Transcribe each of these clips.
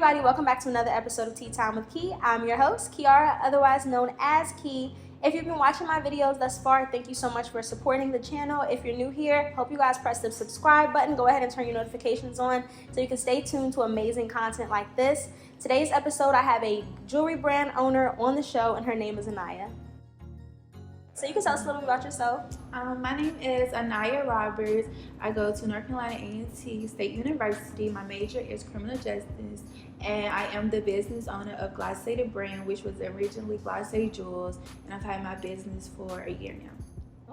everybody, welcome back to another episode of Tea Time with Key. I'm your host, Kiara, otherwise known as Key. If you've been watching my videos thus far, thank you so much for supporting the channel. If you're new here, hope you guys press the subscribe button. Go ahead and turn your notifications on so you can stay tuned to amazing content like this. Today's episode, I have a jewelry brand owner on the show, and her name is Ahniya. So you can tell us a little bit about yourself. My name is Ahniya Roberts. I go to North Carolina A&T State University. My major is criminal justice, and I am the business owner of Glace the Brand, which was originally Glacé Jewels, and I've had my business for a year now.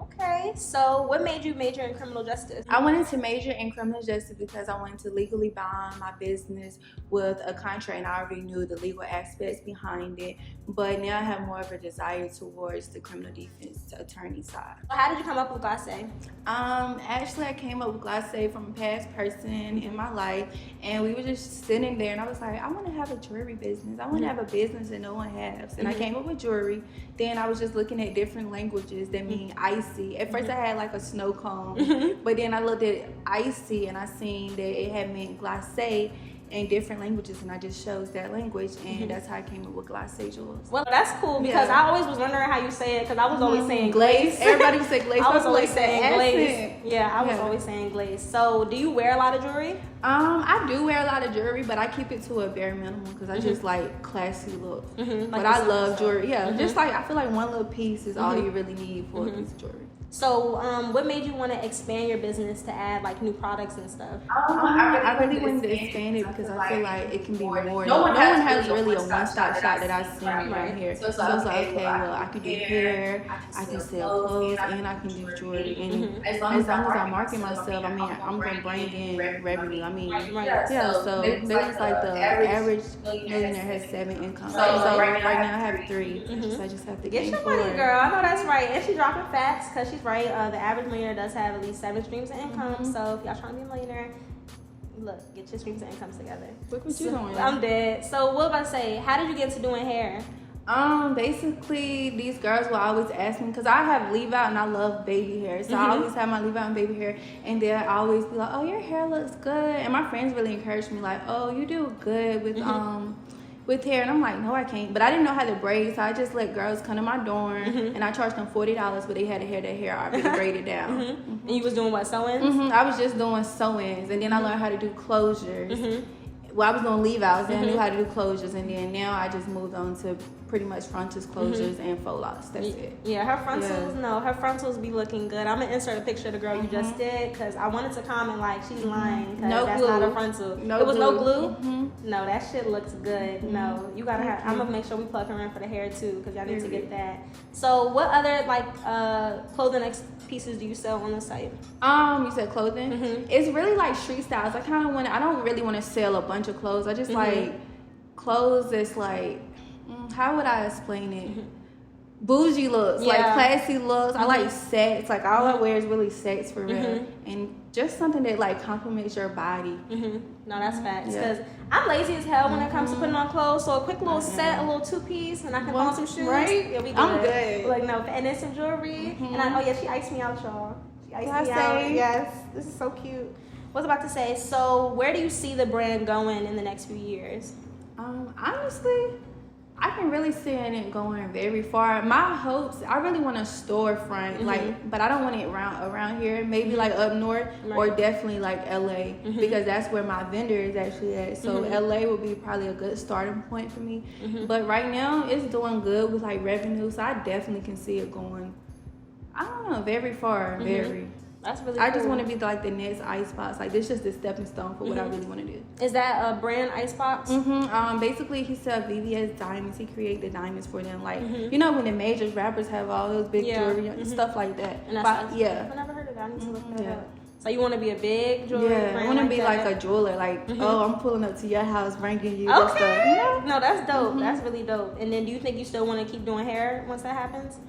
Okay, so what made you major in criminal justice? I wanted to major in criminal justice because I wanted to legally bind my business with a contract, and I already knew the legal aspects behind it. But now I have more of a desire towards the criminal defense attorney side. How did you come up with Glacé? Actually, I came up with Glacé from a past person in my life, and we were just sitting there, and I was like, I want to have a jewelry business. I want to have a business that no one has. And I came up with jewelry. Then I was just looking at different languages that mean icy. At first, I had like a snow cone, but then I looked at icy, and I seen that it had meant glacé in different languages, and I just chose that language, and that's how I came up with Glacé Jewels. Well, that's cool because I always was wondering how you say it because I was always saying glace. Everybody would say glace. I was always saying glace. Accent. Yeah, I was always saying glace. So, do you wear a lot of jewelry? I do wear a lot of jewelry, but I keep it to a bare minimum because I just like classy looks. Like but I love jewelry. Yeah, just like I feel like one little piece is all you really need for a piece of jewelry. So, what made you want to expand your business to add like new products and stuff? I really wanted to expand it because I feel like it can be more. No one has really a one-stop shop that I've seen right here. So it's like, okay, well, I can do hair, I can sell clothes, and I can do jewelry. And as long as I market myself, I mean, I'm gonna bring in revenue. I mean, yeah. So maybe it's like the average millionaire has 7 incomes. So right now I have 3. So I just have to get your money, girl. I know that's right. And she's dropping facts because she's right. The average millionaire does have at least 7 streams of income. So if y'all trying to be a millionaire, look, get your streams of income together. Look what you doing. I'm dead. So what about to say? How did you get into doing hair? Basically, these girls will always ask me because I have leave out and I love baby hair. So I always have my leave out and baby hair, and they'll always be like, "Oh, your hair looks good." And my friends really encourage me, like, "Oh, you do good with hair," and I'm like, no, I can't. But I didn't know how to braid, so I just let girls come to my dorm, and I charged them $40, but they had to have their hair already braided down. And you was doing what, sew-ins? I was just doing sew-ins, and then I learned how to do closures. Well, I was doing leave-outs, then I knew how to do closures, and then now I just moved on to pretty much frontals, closures, and faux lacs. That's it. Yeah, her frontals, her frontals be looking good. I'm gonna insert a picture of the girl you just did because I wanted to comment like she's lying because that's not a frontal. It was no glue? No, that shit looks good. No, you gotta have, I'm gonna make sure we plug her in for the hair too because y'all need to get that. So what other like clothing pieces do you sell on the site? You said clothing? It's really like street styles. I don't really want to sell a bunch of clothes. I just like clothes that's like, how would I explain it? Bougie looks, like classy looks. I like sets. Like all I wear is really sets for real, and just something that like complements your body. No, that's facts. Because I'm lazy as hell when it comes to putting on clothes. So a quick little set, a little 2-piece, and I can put on some shoes. Right? Yeah, we good. I'm good. Like no, and then some jewelry. And she iced me out, y'all. She iced me out. Yes, this is so cute. What was I about to say? So where do you see the brand going in the next few years? Honestly, I can really see it going very far. My hopes, I really want a storefront, but I don't want it around here. Maybe like up north or definitely like LA because that's where my vendor is actually at. So LA would be probably a good starting point for me. But right now, it's doing good with like revenue, so I definitely can see it going, I don't know, very far, very. That's really cool. I just want to be like the next icebox. Like this is just the stepping stone for what I really want to do. Is that a brand icebox? Basically he sells VVS diamonds. He create the diamonds for them. Like you know when the major rappers have all those big jewelry and stuff like that. And that's I've never heard of that. I need to look that up. So you want to be a big jewelry brand? I want to be like a jeweler. Like oh, I'm pulling up to your house, bringing you okay. stuff. You know? No, that's dope. That's really dope. And then do you think you still want to keep doing hair once that happens?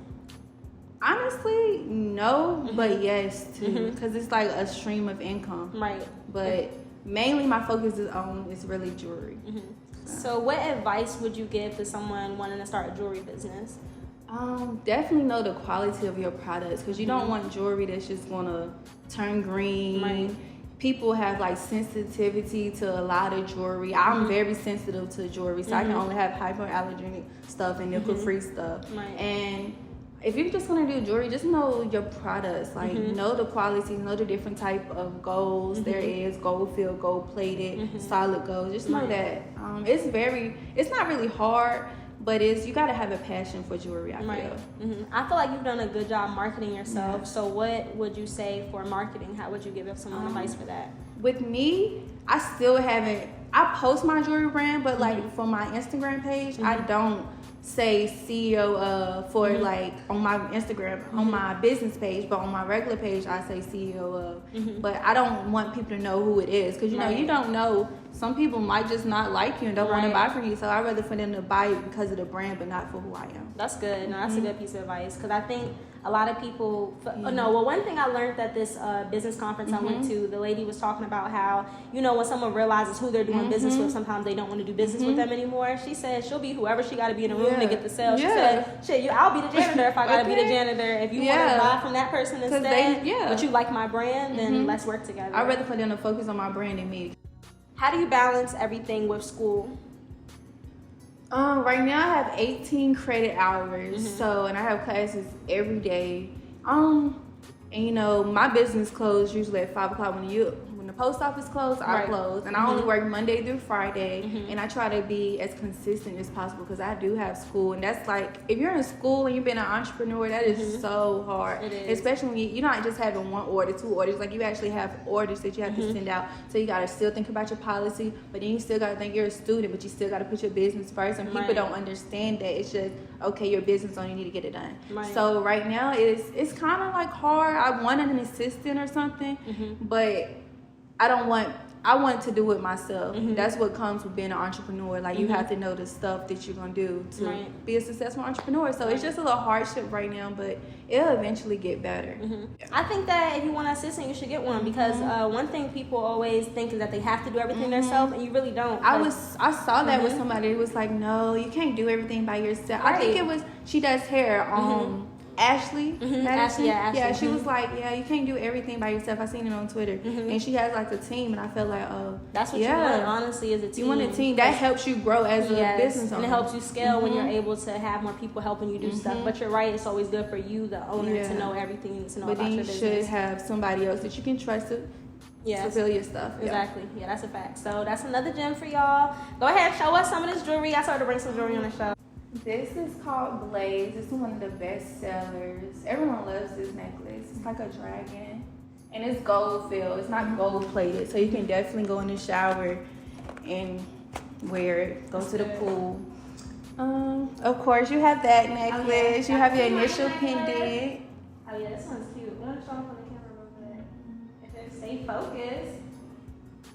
Honestly, no, but yes too, because it's like a stream of income. Right. But mainly my focus is really jewelry. So what advice would you give to someone wanting to start a jewelry business? Definitely know the quality of your products because you don't want jewelry that's just gonna turn green. people have like sensitivity to a lot of jewelry. I'm very sensitive to jewelry, so I can only have hypoallergenic stuff and nickel-free stuff. Right. And if you're just gonna do jewelry, just know your products. Like know the quality, know the different type of golds there is, gold filled, gold plated, solid gold. Just know that it's not really hard, but you gotta have a passion for jewelry, I feel. I feel like you've done a good job marketing yourself. So what would you say for marketing? How would you give someone advice for that? With me, I still haven't, I post my jewelry brand, but like for my Instagram page, I don't say CEO of for like on my Instagram, on my business page, but on my regular page, I say CEO of. But I don't want people to know who it is, because you know, you don't know. Some people might just not like you and don't want to buy from you. So I'd rather for them to buy it because of the brand, but not for who I am. That's good. No, that's a good piece of advice, because I think a lot of people. One thing I learned at this business conference I went to, the lady was talking about how, you know, when someone realizes who they're doing business with, sometimes they don't want to do business with them anymore. She said she'll be whoever she got to be in the room to get the sale. She said, "Shit, I'll be the janitor if I got to be the janitor. If you want to buy from that person instead, but you like my brand, then let's work together." I'd rather for them to focus on my brand than me. How do you balance everything with school? Right now I have 18 credit hours, and I have classes every day. And you know, my business closed usually at 5 o'clock. When the post office closed, I close, and I only work Monday through Friday, and I try to be as consistent as possible, because I do have school, and that's like, if you're in school and you've been an entrepreneur, that is so hard. It is. Especially when you're not just having 1 order, 2 orders, like you actually have orders that you have to send out. So you gotta still think about your policy, but then you still gotta think you're a student, but you still gotta put your business first, and people don't understand that. It's just, okay, your business on, you need to get it done. So right now it's kind of like hard. I wanted an assistant or something, but I want to do it myself. That's what comes with being an entrepreneur. Like you have to know the stuff that you're gonna do to be a successful entrepreneur. So it's just a little hardship right now, but it'll eventually get better. I think that if you want an assistant, you should get one, because one thing people always think is that they have to do everything themselves, and you really don't. I saw that with somebody. It was like, no, you can't do everything by yourself. I think it was, she does hair. Ashley, Ashley. She was like, yeah, you can't do everything by yourself. I seen it on Twitter, and she has like a team, and I felt like, oh, that's what you want, honestly, is a team. You want a team that helps you grow as a business owner, and it helps you scale when you're able to have more people helping you do stuff. But you're right, it's always good for you, the owner, to know everything you need to know about your business. But then you should have somebody else that you can trust to fulfill your stuff. Exactly. Yeah, that's a fact. So that's another gem for y'all. Go ahead, show us some of this jewelry. I started to bring some jewelry on the show. This is called Glace. This is one of the best sellers. Everyone loves this necklace. It's like a dragon, and it's gold filled. It's not gold plated, so you can definitely go in the shower and wear it. Go to the pool. Of course, you have that necklace. You have your initial pendant. Oh yeah, this one's cute. I'm gonna show them on the camera a little bit. If it stay focused.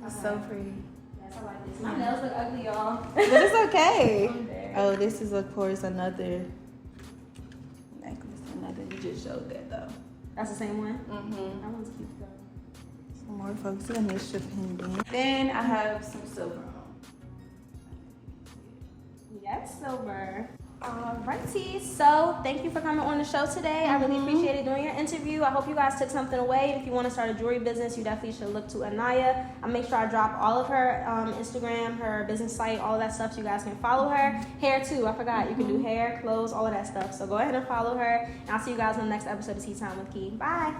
It's so pretty. Yes, I like this. My nails look ugly, y'all. But it's okay. Oh, this is of course another necklace. You just showed that though. That's the same one? That one's cute though. Some more folks in this pendant. Then I have some silver on. Yes, silver. Alrighty, so thank you for coming on the show today. I really appreciated doing your interview. I hope you guys took something away. If you want to start a jewelry business, you definitely should look to Ahniya. I'll make sure I drop all of her Instagram, her business site, all of that stuff, so you guys can follow her. Hair too, I forgot. You can do hair, clothes, all of that stuff. So go ahead and follow her, and I'll see you guys on the next episode of Tea Time with Key. Bye.